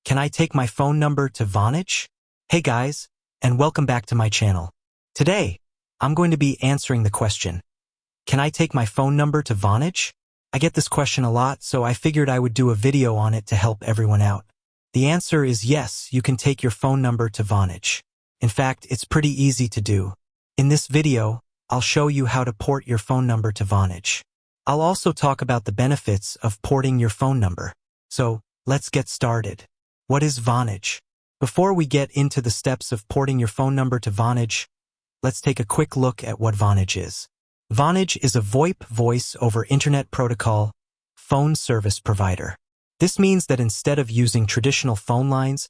Can I take my phone number to Vonage? Hey guys, and welcome back to my channel. Today, I'm going to be answering the question, can I take my phone number to Vonage? I get this question a lot, so I figured I would do a video on it to help everyone out. The answer is yes, you can take your phone number to Vonage. In fact, it's pretty easy to do. In this video, I'll show you how to port your phone number to Vonage. I'll also talk about the benefits of porting your phone number. So, let's get started. What is Vonage? Before we get into the steps of porting your phone number to Vonage, let's take a quick look at what Vonage is. Vonage is a VoIP voice over Internet Protocol phone service provider. This means that instead of using traditional phone lines,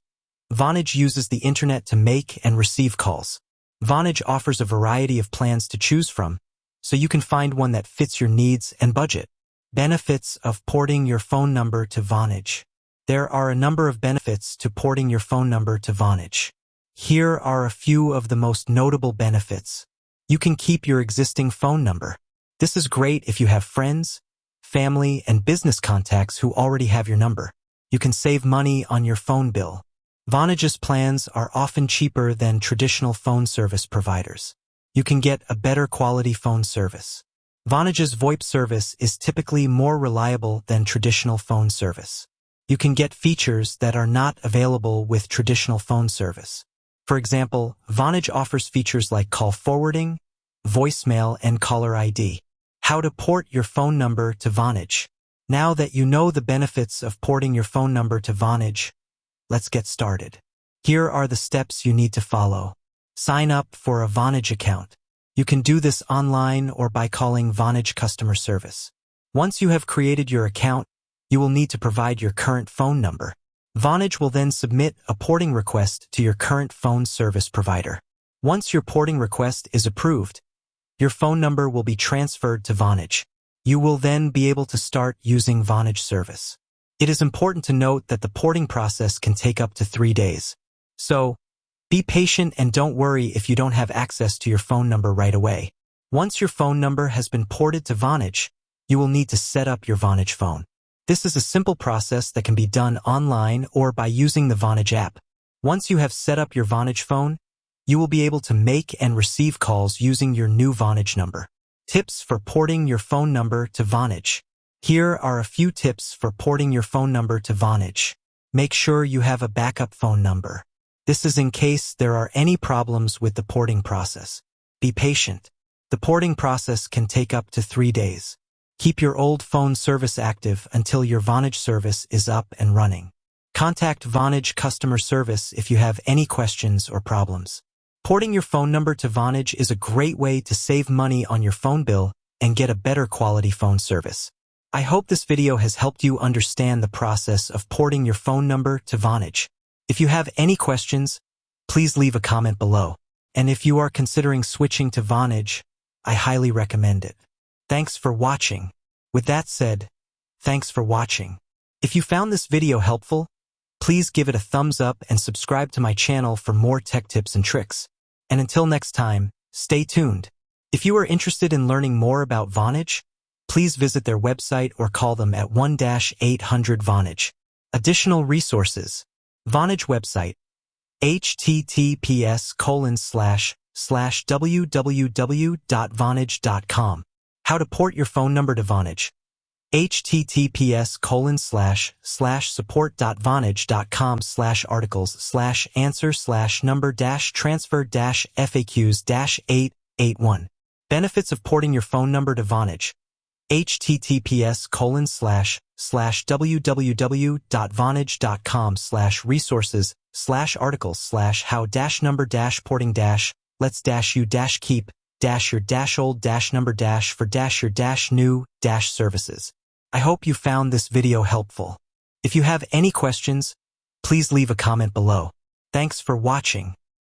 Vonage uses the Internet to make and receive calls. Vonage offers a variety of plans to choose from, so you can find one that fits your needs and budget. Benefits of porting your phone number to Vonage. There are a number of benefits to porting your phone number to Vonage. Here are a few of the most notable benefits. You can keep your existing phone number. This is great if you have friends, family, and business contacts who already have your number. You can save money on your phone bill. Vonage's plans are often cheaper than traditional phone service providers. You can get a better quality phone service. Vonage's VoIP service is typically more reliable than traditional phone service. You can get features that are not available with traditional phone service. For example, Vonage offers features like call forwarding, voicemail, and caller ID. How to port your phone number to Vonage. Now that you know the benefits of porting your phone number to Vonage, let's get started. Here are the steps you need to follow. Sign up for a Vonage account. You can do this online or by calling Vonage customer service. Once you have created your account, you will need to provide your current phone number. Vonage will then submit a porting request to your current phone service provider. Once your porting request is approved, your phone number will be transferred to Vonage. You will then be able to start using Vonage service. It is important to note that the porting process can take up to 3 days. So, be patient and don't worry if you don't have access to your phone number right away. Once your phone number has been ported to Vonage, you will need to set up your Vonage phone. This is a simple process that can be done online or by using the Vonage app. Once you have set up your Vonage phone, you will be able to make and receive calls using your new Vonage number. Tips for porting your phone number to Vonage. Here are a few tips for porting your phone number to Vonage. Make sure you have a backup phone number. This is in case there are any problems with the porting process. Be patient. The porting process can take up to 3 days. Keep your old phone service active until your Vonage service is up and running. Contact Vonage customer service if you have any questions or problems. Porting your phone number to Vonage is a great way to save money on your phone bill and get a better quality phone service. I hope this video has helped you understand the process of porting your phone number to Vonage. If you have any questions, please leave a comment below. And if you are considering switching to Vonage, I highly recommend it. Thanks for watching. With that said, thanks for watching. If you found this video helpful, please give it a thumbs up and subscribe to my channel for more tech tips and tricks. And until next time, stay tuned. If you are interested in learning more about Vonage, please visit their website or call them at 1-800 Vonage. Additional resources. Vonage website. https://www.vonage.com. How to port your phone number to Vonage. https://support.vonage.com/articles/answer/number-transfer-FAQs-881. Benefits of porting your phone number to Vonage. https://www.vonage.com/resources/articles/how-number-porting-let's-you-keep-your-old-number-for-your-new-services. I hope you found this video helpful. If you have any questions, please leave a comment below. Thanks for watching.